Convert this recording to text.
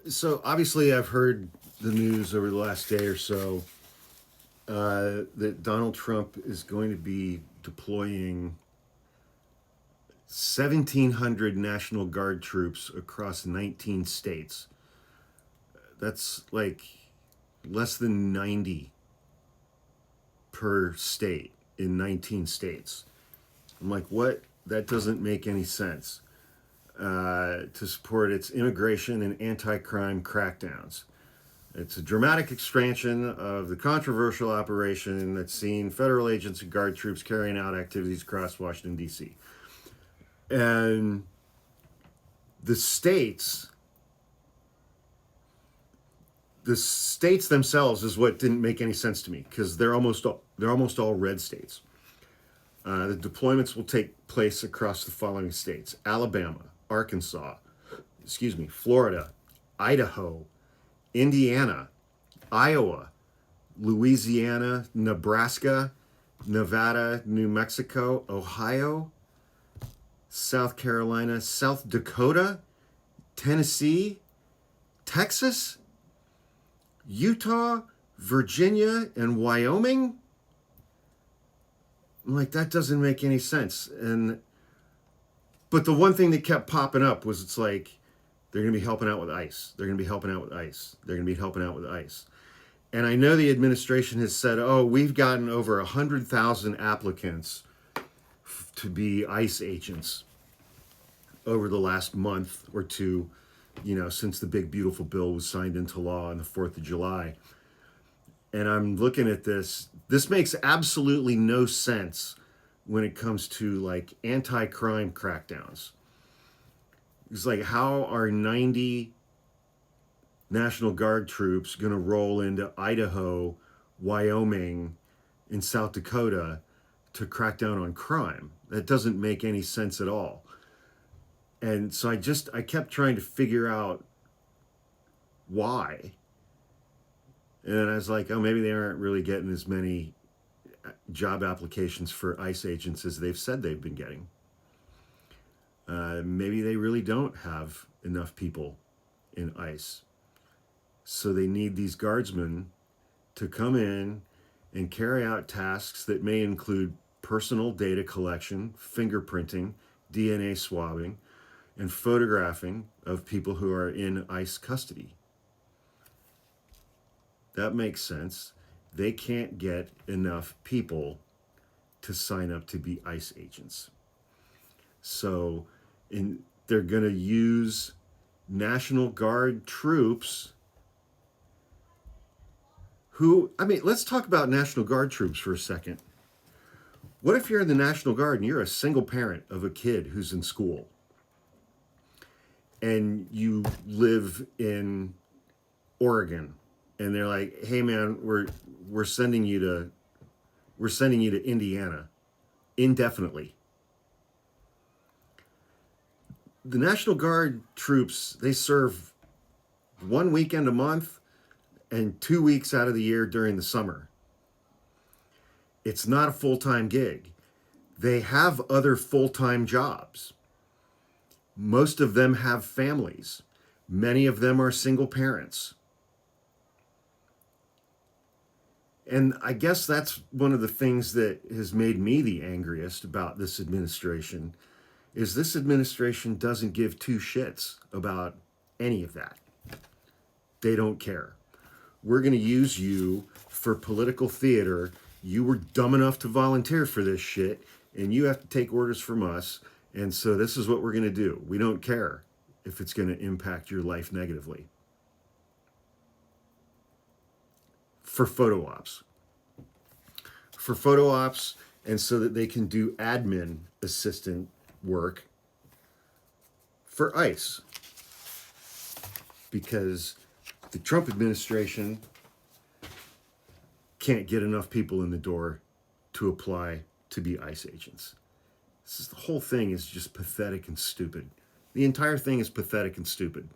So obviously, I've heard the news over the last day or so that Donald Trump is going to be deploying 1,700 National Guard troops across 19 states. That's like less than 90 per state in 19 states. I'm like, what? That doesn't make any sense. To support its immigration and anti crime crackdowns. It's a dramatic expansion of the controversial operation that's seen federal agents and guard troops carrying out activities across Washington, D.C. And the states, the states themselves is what didn't make any sense to me because they're almost all red states. The deployments will take place across the following states: Alabama, Arkansas, Florida, Idaho, Indiana, Iowa, Louisiana, Nebraska, Nevada, New Mexico, Ohio, South Carolina, South Dakota, Tennessee, Texas, Utah, Virginia, and Wyoming. I'm like, that doesn't make any sense. But the one thing that kept popping up was it's like, they're going to be helping out with ICE. They're going to be helping out with ICE. They're going to be helping out with ICE. And I know the administration has said, oh, we've gotten over 100,000 applicants to be ICE agents over the last month or two, since the big, beautiful bill was signed into law on the 4th of July. And I'm looking at this. This makes absolutely no sense when it comes to like anti-crime crackdowns. It's like, how are 90 National Guard troops going to roll into Idaho, Wyoming, and South Dakota to crack down on crime? That doesn't make any sense at all. And so I kept trying to figure out why. And I was like, oh, maybe they aren't really getting as many job applications for ICE agents as they've said they've been getting. Maybe they really don't have enough people in ICE. So they need these guardsmen to come in and carry out tasks that may include personal data collection, fingerprinting, DNA swabbing, and photographing of people who are in ICE custody. That makes sense. They can't get enough people to sign up to be ICE agents. So they're going to use National Guard troops let's talk about National Guard troops for a second. What if you're in the National Guard and you're a single parent of a kid who's in school and you live in Oregon and they're like, hey man, we're sending you to Indiana indefinitely. The National Guard troops, they serve 1 weekend a month and 2 weeks out of the year during the summer. It's not a full-time gig. They have other full-time jobs. Most of them have families. Many of them are single parents. And I guess that's one of the things that has made me the angriest about this administration is this administration doesn't give two shits about any of that. They don't care. We're going to use you for political theater. You were dumb enough to volunteer for this shit, and you have to take orders from us. And so this is what we're going to do. We don't care if it's going to impact your life negatively. For photo ops. For photo ops, and so that they can do admin assistant work for ICE. Because the Trump administration can't get enough people in the door to apply to be ICE agents. The whole thing is just pathetic and stupid. The entire thing is pathetic and stupid.